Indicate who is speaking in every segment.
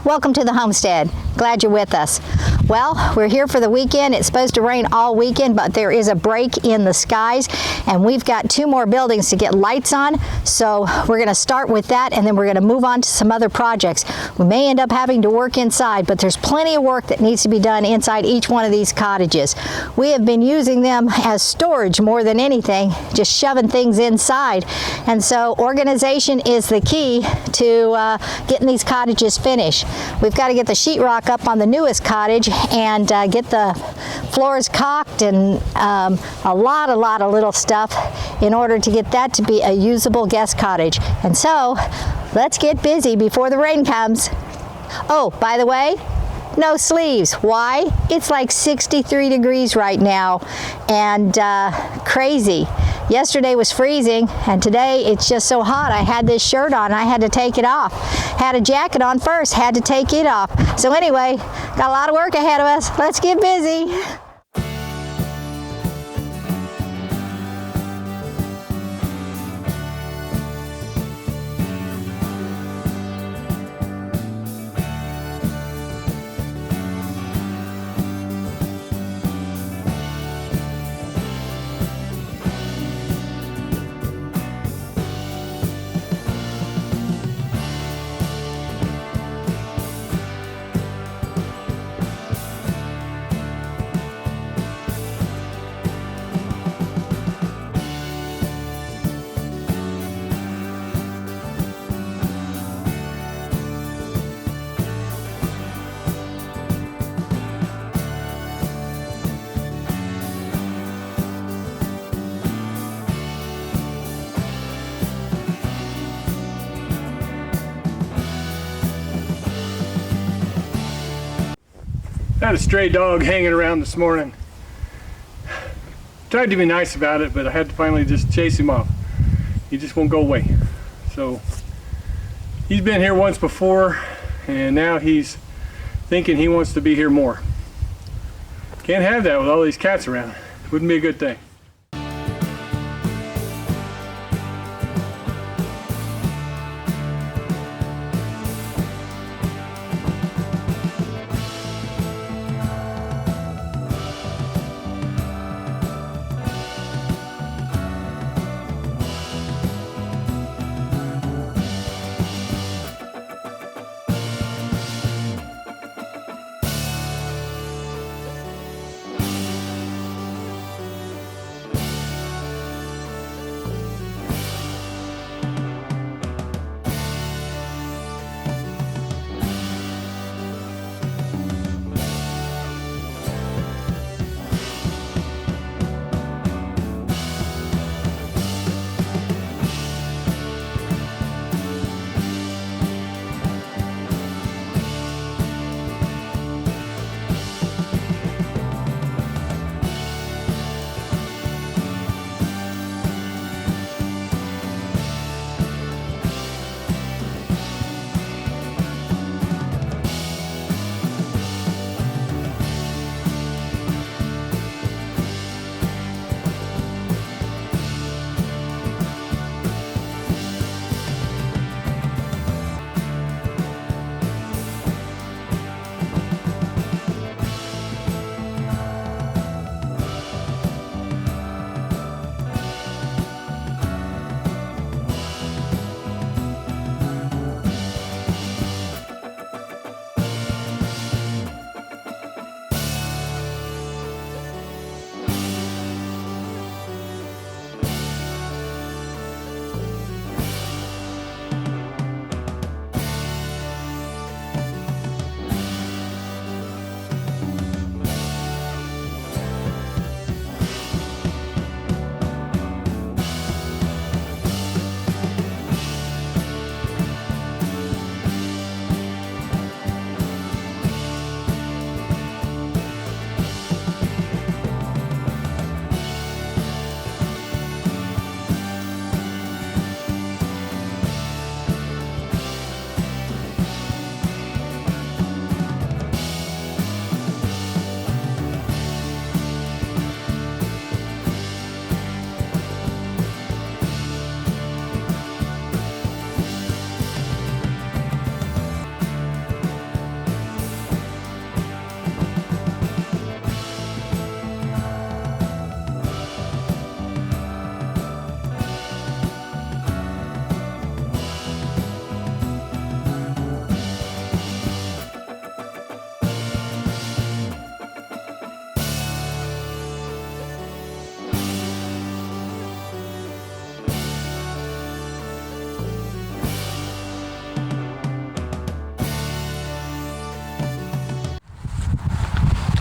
Speaker 1: Welcome to the Homestead. Glad you're with us. Well, we're here for the weekend. It's supposed to rain all weekend, but there is a break in the skies, and we've got 2 more buildings to get lights on. So we're going to start with that, and then we're going to move on to some other projects. We may end up having to work inside, but there's plenty of work that needs to be done inside each one of these cottages. We have been using them as storage more than anything, just shoving things inside. And so organization is the key to getting these cottages finished. We've got to get the sheetrock up on the newest cottage and get the floors caulked and a lot of little stuff in order to get that to be a usable guest cottage. And so let's get busy before the rain comes. Oh, by the way, no sleeves. Why? It's like 63 degrees right now and crazy. Yesterday was freezing, and today it's just so hot. I had this shirt on, I had to take it off. Had a jacket on first, had to take it off. So anyway, got a lot of work ahead of us. Let's get busy.
Speaker 2: I had a stray dog hanging around this morning. Tried to be nice about it, but I had to finally just chase him off. He just won't go away. So he's been here once before, and now he's thinking he wants to be here more. Can't have that with all these cats around. Wouldn't be a good thing.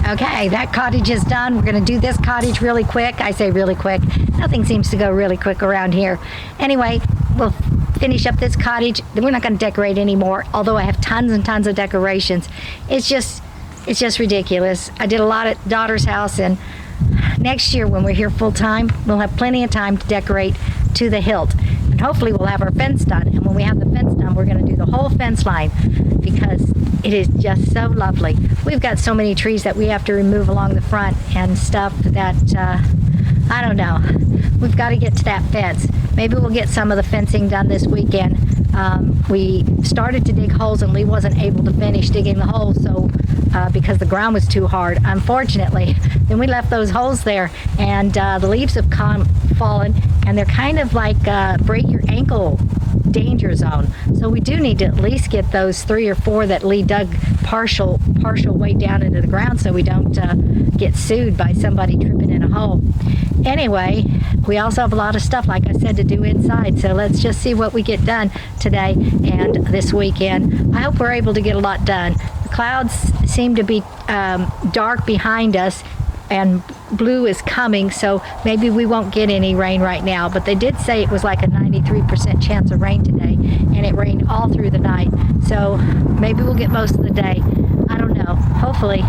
Speaker 1: Okay, that cottage is done. We're going to do this cottage really quick. I say really quick. Nothing seems to go really quick around here. Anyway, we'll finish up this cottage. We're not going to decorate anymore, although I have tons and tons of decorations. It's just ridiculous. I did a lot at daughter's house, and next year when we're here full time, we'll have plenty of time to decorate to the hilt. And hopefully we'll have our fence done. And when we have the fence done, we're going to do the whole fence line because it is just so lovely. We've got so many trees that we have to remove along the front and stuff that, I don't know. We've got to get to that fence. Maybe we'll get some of the fencing done this weekend. We started to dig holes and Lee wasn't able to finish digging the holes, so because the ground was too hard, unfortunately. Then we left those holes there, and the leaves have fallen, and they're kind of like break your ankle danger zone. So we do need to at least get those 3 or 4 that Lee dug partial way down into the ground so we don't get sued by somebody tripping in a hole. Anyway, we also have a lot of stuff, like I said, to do inside, so let's just see what we get done today and this weekend. I hope we're able to get a lot done. The clouds seem to be dark behind us, and blue is coming, so maybe we won't get any rain right now, but they did say it was like a 93% chance of rain today, and it rained all through the night, so maybe we'll get most of the day. I don't know. Hopefully.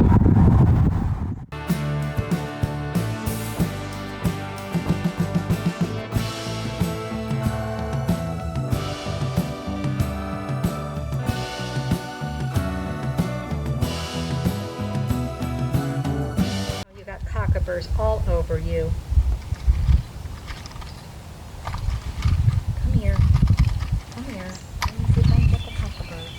Speaker 1: Cockaburs all over you. Come here. Come here. Let me see if I can get the cockaburs.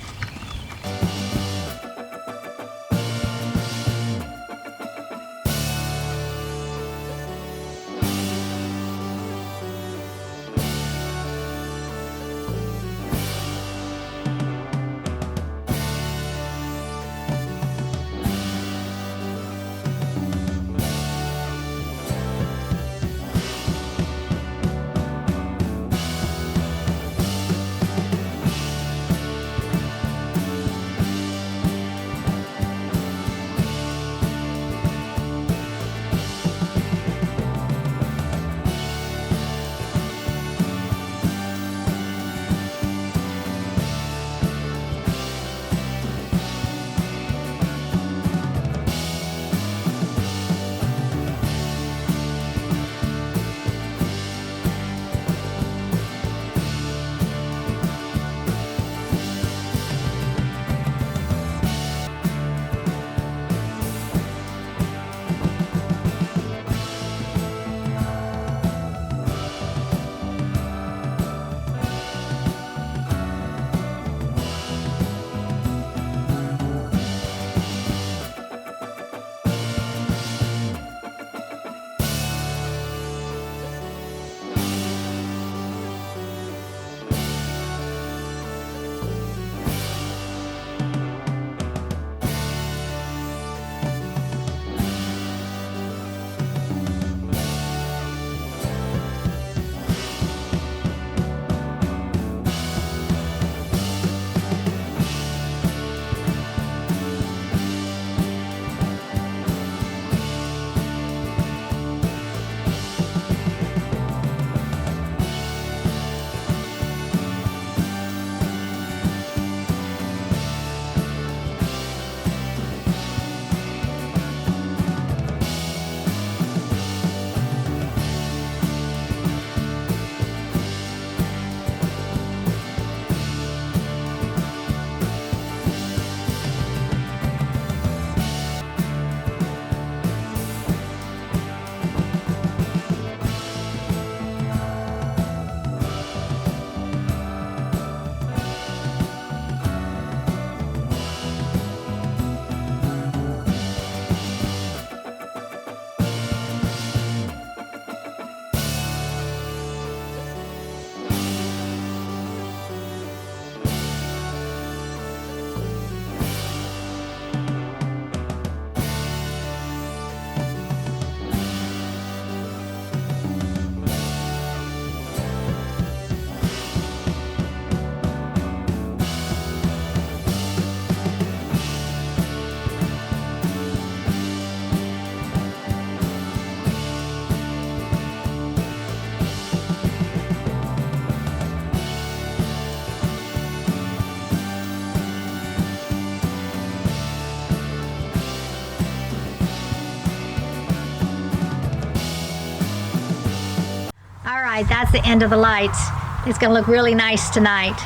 Speaker 1: right, that's the end of the lights. It's gonna look really nice tonight.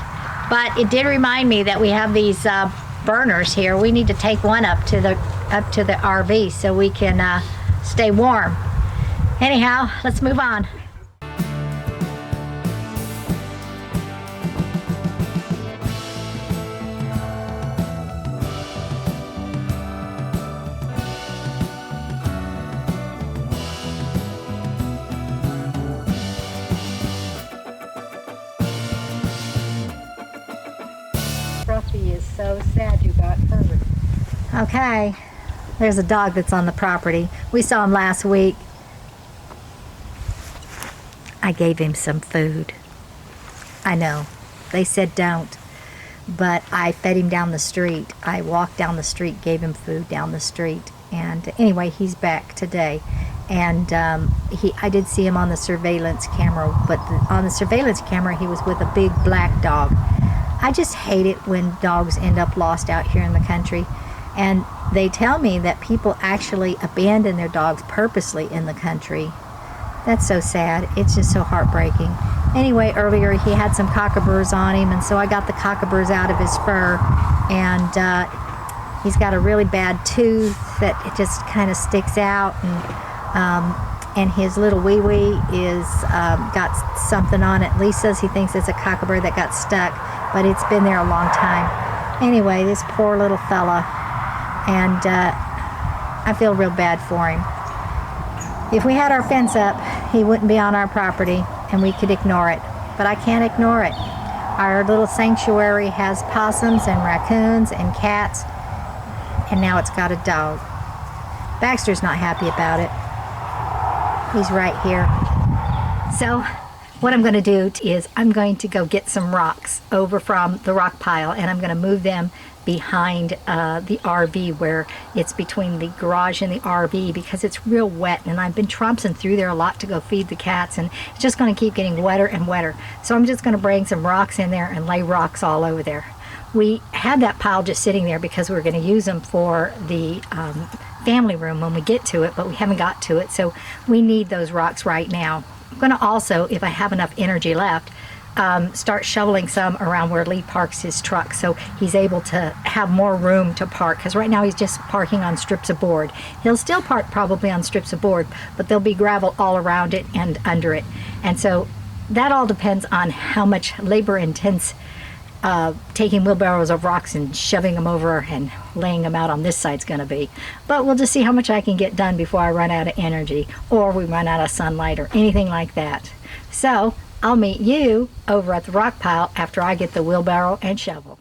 Speaker 1: But it did remind me that we have these burners here. We need to take one up to the RV so we can stay warm. Anyhow, let's move on.
Speaker 3: Fruffy is so sad you got hurt.
Speaker 1: Okay, there's a dog that's on the property. We saw him last week. I gave him some food. I know, they said don't, but I fed him down the street. I walked down the street, gave him food down the street, and anyway, he's back today. And I did see him on the surveillance camera, but on the surveillance camera he was with a big black dog. I just hate it when dogs end up lost out here in the country. And they tell me that people actually abandon their dogs purposely in the country. That's so sad. It's just so heartbreaking. Anyway, earlier he had some cockaburs on him, and so I got the cockaburs out of his fur. And he's got a really bad tooth that it just kind of sticks out. And his little wee-wee is got something on it. Lee says he thinks it's a cockabur that got stuck, but it's been there a long time. Anyway, this poor little fella, and I feel real bad for him. If we had our fence up, he wouldn't be on our property and we could ignore it, but I can't ignore it. Our little sanctuary has possums and raccoons and cats, and now it's got a dog. Baxter's not happy about it. He's right here. So what I'm going to do is I'm going to go get some rocks over from the rock pile, and I'm going to move them behind the RV, where it's between the garage and the RV, because it's real wet, and I've been trompsing through there a lot to go feed the cats, and it's just going to keep getting wetter and wetter. So I'm just going to bring some rocks in there and lay rocks all over there. We had that pile just sitting there because we were going to use them for the family room when we get to it, but we haven't got to it, so we need those rocks right now. I'm going to also, if I have enough energy left, start shoveling some around where Lee parks his truck, so he's able to have more room to park, because right now he's just parking on strips of board. He'll still park probably on strips of board, but there'll be gravel all around it and under it. And so that all depends on how much labor intense taking wheelbarrows of rocks and shoving them over and laying them out on this side's going to be. But we'll just see how much I can get done before I run out of energy, or we run out of sunlight, or anything like that. So I'll meet you over at the rock pile after I get the wheelbarrow and shovel.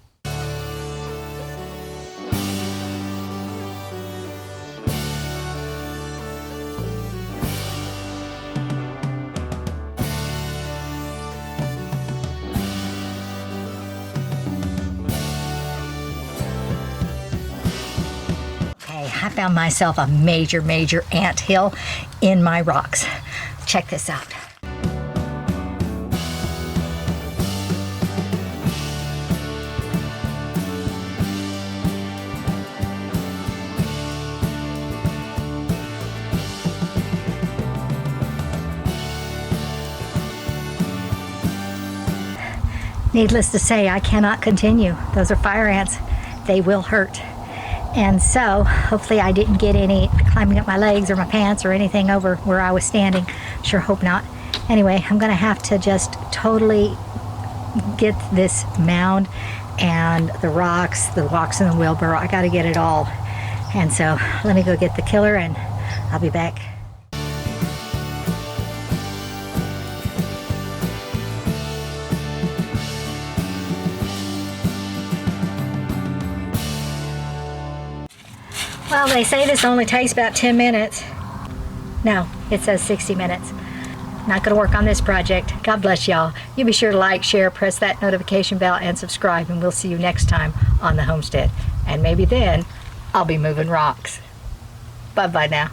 Speaker 1: I found myself a major anthill in my rocks. Check this out. Needless to say, I cannot continue. Those are fire ants. They will hurt. And so, hopefully I didn't get any climbing up my legs or my pants or anything over where I was standing. Sure hope not. Anyway, I'm gonna have to just totally get this mound and the rocks and the wheelbarrow. I gotta get it all. And so, let me go get the killer and I'll be back. Well, they say this only takes about 10 minutes. No, it says 60 minutes. Not gonna work on this project. God bless y'all. You be sure to like, share, press that notification bell, and subscribe, and we'll see you next time on the Homestead. And maybe then, I'll be moving rocks. Bye-bye now.